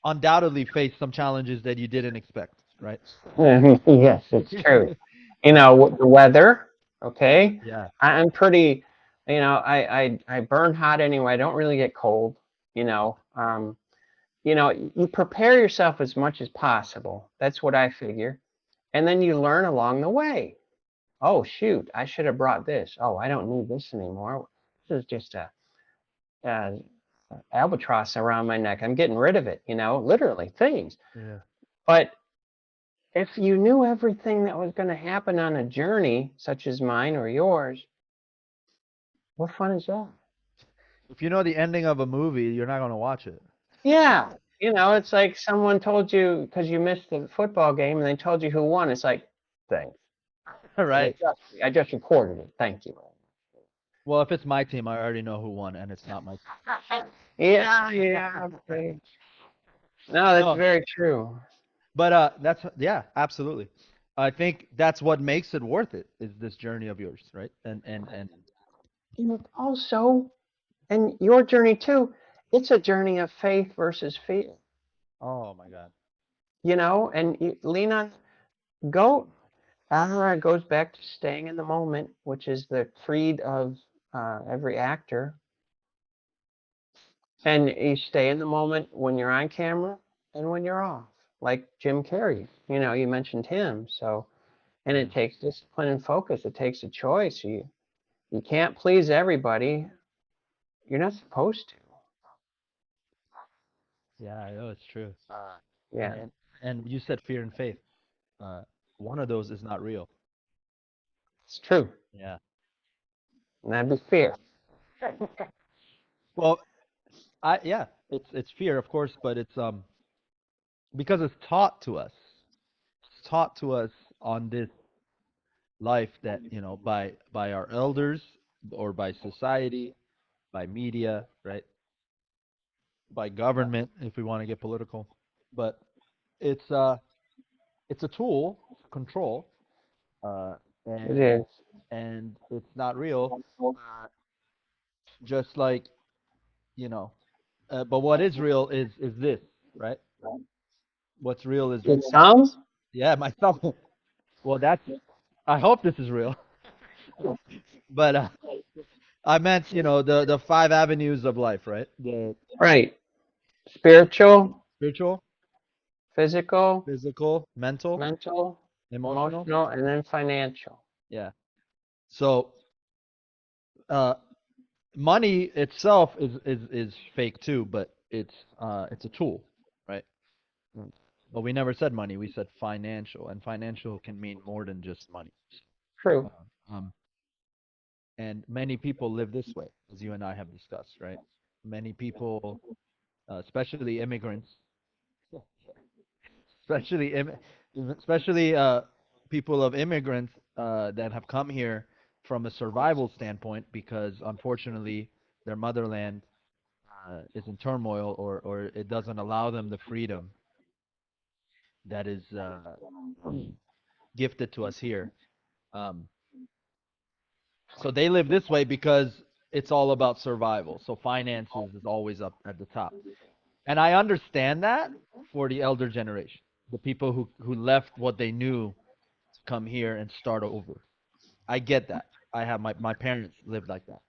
undoubtedly face some challenges that you didn't expect, right? yes, it's true. The weather. Okay, Yeah. I'm pretty. I burn hot anyway. I don't really get cold. You know, um, you prepare yourself as much as possible. That's what I figure, and then you learn along the way. Oh shoot, I should have brought this. Oh, I don't need this anymore. This is just a albatross around my neck. I'm getting rid of it. Literally things. Yeah. But if you knew everything that was going to happen on a journey such as mine or yours, what fun is that? If you know the ending of a movie, you're not going to watch it. Yeah, it's like someone told you because you missed the football game and they told you who won. It's like, thanks. Right. I just recorded it. Thank you. Well, if it's my team, I already know who won, and it's not my team. Yeah, yeah. Okay. No, that's No, very true. but that's yeah, absolutely. I think that's what makes it worth it is this journey of yours, right? And Also, and your journey too, it's a journey of faith versus fear. oh my God. And you lean on, go. It goes back to staying in the moment, which is the creed of every actor. And you stay in the moment when you're on camera and when you're off, like Jim Carrey. You mentioned him. So, and Yeah. it takes discipline and focus. It takes a choice. You can't please everybody. You're not supposed to. Yeah, I know it's true. Yeah. And you said fear and faith. Uh, one of those is not real. It's true. Yeah. And that'd be fear. Well, yeah, it's fear, of course, but it's because it's taught to us. It's taught to us on this life that, by our elders or by society, by media, right? By government, if we want to get political. But it's uh it's a tool to control, uh, It and is. it's not real. Just like you know, but what is real is this, right? What's real is Your thumb? yeah, my thumb. Well, that's. I hope this is real, but I meant the five avenues of life, right? The Right. Spiritual, spiritual, physical, physical, mental, mental, emotional. emotional, and then financial. Yeah. So, uh, money itself is fake too, but it's a tool, right? Mm. But we never said money. We said financial, and financial can mean more than just money. True. Um, and many people live this way, as you and I have discussed, right? Many people, especially immigrants, especially especially people of immigrants that have come here from a survival standpoint because unfortunately their motherland is in turmoil or it doesn't allow them the freedom that is gifted to us here. Um, so they live this way because it's all about survival. So finances is always up at the top. And I understand that for the elder generation, the people who left what they knew to come here and start over. I get that. I have my parents lived like that.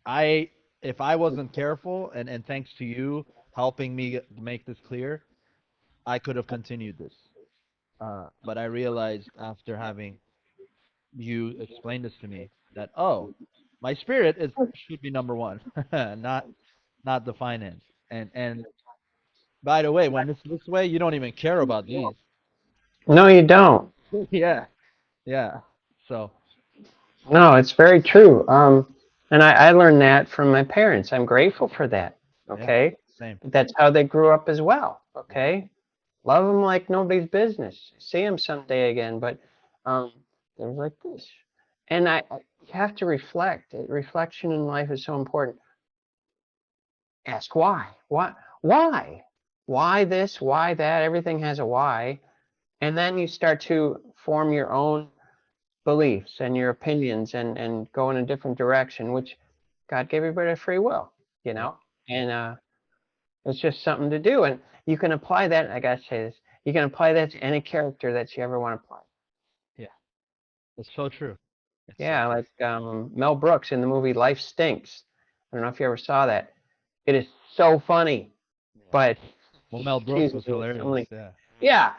I if I wasn't careful and thanks to you helping me make this clear, I could have continued this. But I realized after having you explain this to me that my spirit is should be number one, not the finance. And by the way, when it's this way, you don't even care about these. No, you don't. Yeah, yeah. So No, it's very true. And I learned that from my parents. I'm grateful for that. yeah, Okay. same. That's how they grew up as well. Yeah, Okay. Love them like nobody's business. See them someday again, but um, they're like this. And you have to reflect. Reflection in life is so important. Ask why. Why? Why? Why this? Why that? Everything has a why. And then you start to form your own beliefs and your opinions and go in a different direction, which God gave everybody free will, you yep, know? yep, And it's just something to do. And you can apply that, I gotta say this, you can apply that to any character that you ever want to play. yeah. It's so true. It's so Yeah, true. like Mel Brooks in the movie Life Stinks. I don't know if you ever saw that. It is so funny, Yeah. but Well, Mel Brooks excuse was me, so hilarious. many. Yeah. Yeah,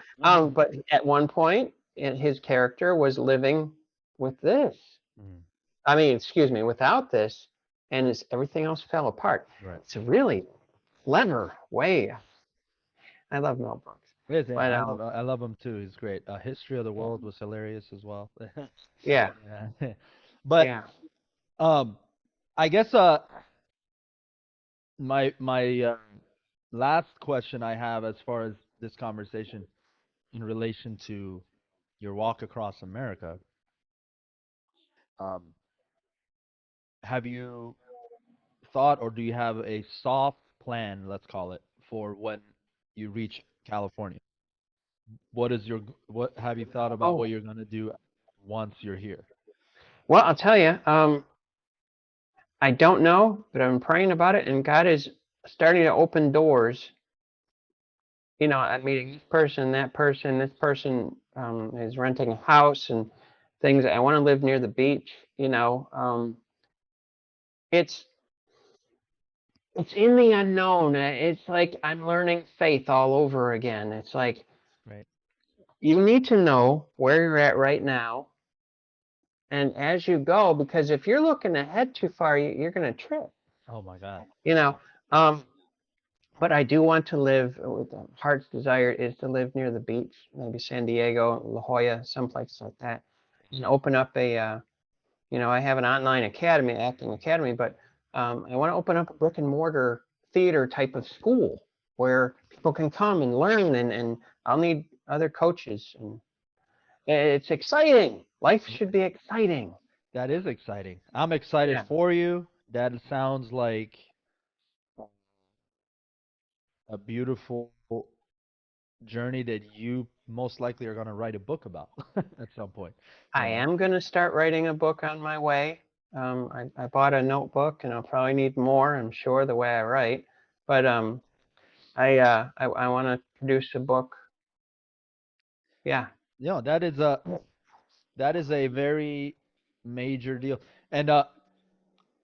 but at one point, his character was living with this. Mm, I mean, excuse me, without this, and everything else fell apart. right. It's a really clever way. I love Mel Brooks, It is, yeah. but I love him too. He's great. History of the World was hilarious as well. yeah, Yeah. But yeah. I guess my last question I have as far as this conversation in relation to your walk across America, um, have you thought or do you have a soft plan, let's call it, for when you reach California? What have you thought about Oh, what you're gonna do once you're here? well, I'll tell you. I don't know, but I'm praying about it, and God is starting to open doors. I'm meeting this person, that person. This person is renting a house and things. I want to live near the beach. It's it's in the unknown. It's like I'm learning faith all over again. It's like Right. you need to know where you're at right now, and as you go, because if you're looking ahead too far, you're going to trip. Oh my God. You know, um, But I do want to live. With heart's desire is to live near the beach, maybe San Diego, La Jolla, someplace like that, and open up a. I have an online academy, acting academy, but I want to open up a brick and mortar theater type of school where people can come and learn, and I'll need other coaches. And it's exciting. Life should be exciting. That is exciting. I'm excited Yeah, for you. That sounds like a beautiful journey that you most likely are going to write a book about at some point. I am going to start writing a book on my way. I bought a notebook, and I'll probably need more, I'm sure, the way I write. But I want to produce a book. Yeah, That is a very major deal. And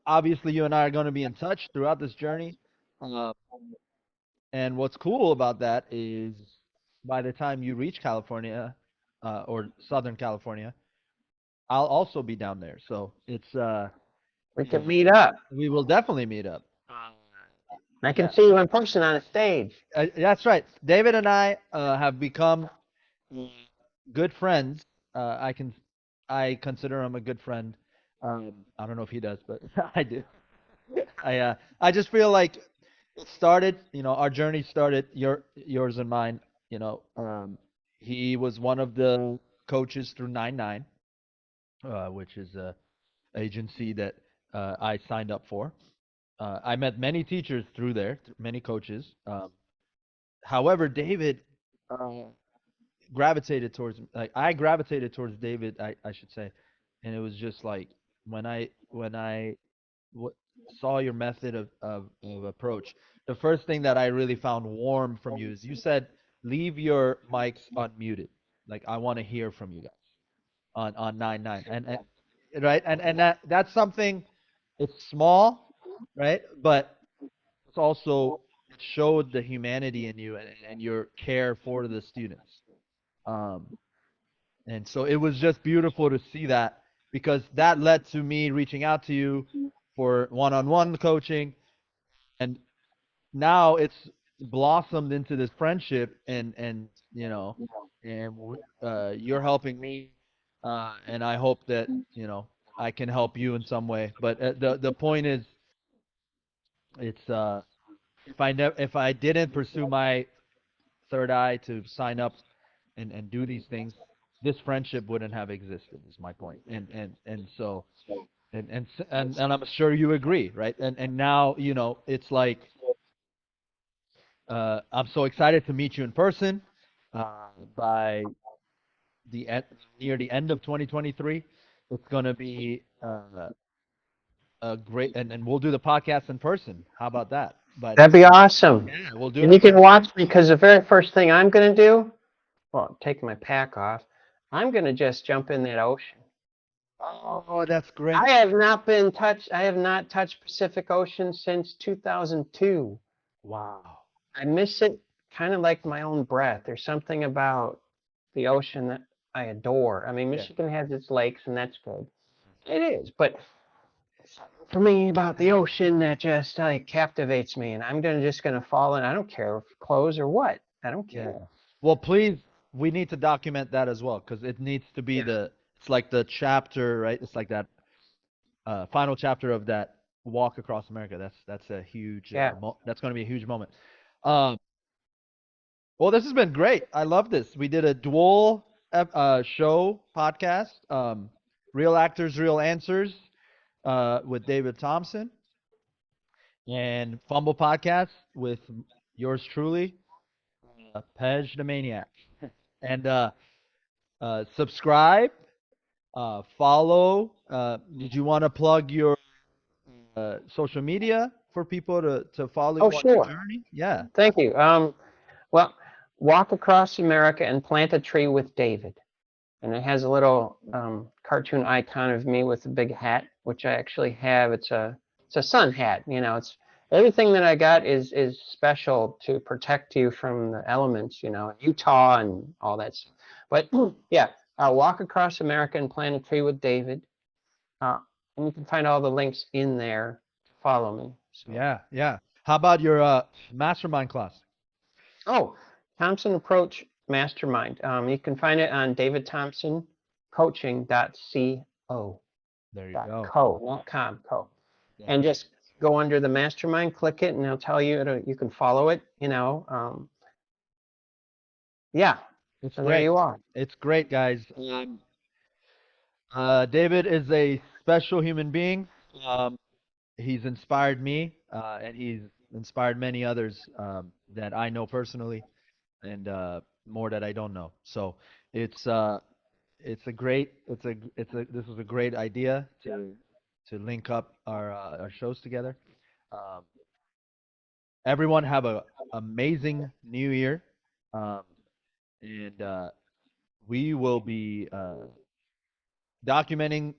obviously, you and I are going to be in touch throughout this journey. Uh, and what's cool about that is by the time you reach California or Southern California, I'll also be down there. So we you can know, meet up. we will definitely meet up. I can Yeah, see you in person on a stage. that's right. David and I have become good friends. I consider him a good friend. I don't know if he does, but I do. I just feel like it started. Our journey started. Yours and mine. He was one of the coaches through 99, which is a agency that I signed up for. I met many teachers through there, many coaches. However, David gravitated towards like I gravitated towards David, I should say, and it was just like when I w- saw your method of approach. The first thing that I really found warm from you is you said leave your mics unmuted. Like I want to hear from you guys on 99 and right and that's something. It's small, right? But it's also it showed the humanity in you and your care for the students. Um, and so it was just beautiful to see that because that led to me reaching out to you for one-on-one coaching, and now it's blossomed into this friendship, and you're helping me, and I hope that I can help you in some way. But the point is, it's if I didn't pursue my third eye to sign up and do these things, this friendship wouldn't have existed. Is my point. And so and I'm sure you agree, right? And now it's like I'm so excited to meet you in person by the end, near the end of 2023. It's gonna be a great, and we'll do the podcast in person. How about that? By That'd the be awesome. Yeah, we'll do And it you in can person. watch me because the very first thing I'm going to do, well, taking my pack off, I'm going to just jump in that ocean. Oh, that's great. I have not touched Pacific Ocean since 2002. Wow. I miss it kind of like my own breath. There's something about the ocean that I adore. I mean, Yeah. Michigan has its lakes, and that's good. It is, but for me, about the ocean that just like captivates me, and I'm just gonna fall in. I don't care if clothes or what. I don't Yeah. care. Well, please, we need to document that as well because it needs to be Yeah, it's like the chapter, right? It's like that final chapter of that walk across America. That's a huge, yeah. that's going to be a huge moment. Um, well, this has been great. I love this. We did a dual show podcast, Real Actors, Real Answers, with David Thompson, and Fumble Podcast with yours truly, Pej the Maniac. And subscribe, follow. Did you want to plug your social media for people to follow Oh, you on your sure. journey? Yeah. Thank you. Well, walk across America and plant a tree with David. And it has a little cartoon icon of me with a big hat, which I actually have. It's a sun hat. It's everything that I got is special to protect you from the elements. Utah and all that stuff. But yeah, walk across America and plant a tree with David. Uh, and you can find all the links in there to follow me. So Yeah. Yeah. How about your mastermind class? Oh, Thompson Approach Mastermind. You can find it on davidthompsoncoaching.co. There you Dot go. co, not com, co. Yeah. And just go under the mastermind, click it, and it'll tell you you can follow it. Yeah. It's So there great. you are. It's great, guys. David is a special human being. Um, he's inspired me, and he's inspired many others that I know personally, and more that I don't know. So it's uh, this is a great idea to link up our shows together. Um, everyone have a amazing New Year, um, and we will be documenting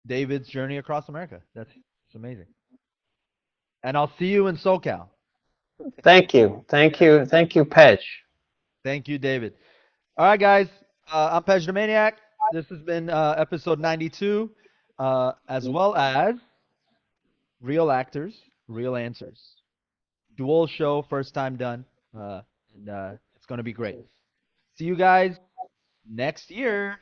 David's journey across America. That's it's amazing. And I'll see you in SoCal. Thank you. Thank you. Thank you, Pej. Thank you, David. All right, guys. I'm Pej the Maniac. This has been episode 92, as well as Real Actors, Real Answers. Dual show, first time done. And it's going to be great. See you guys next year.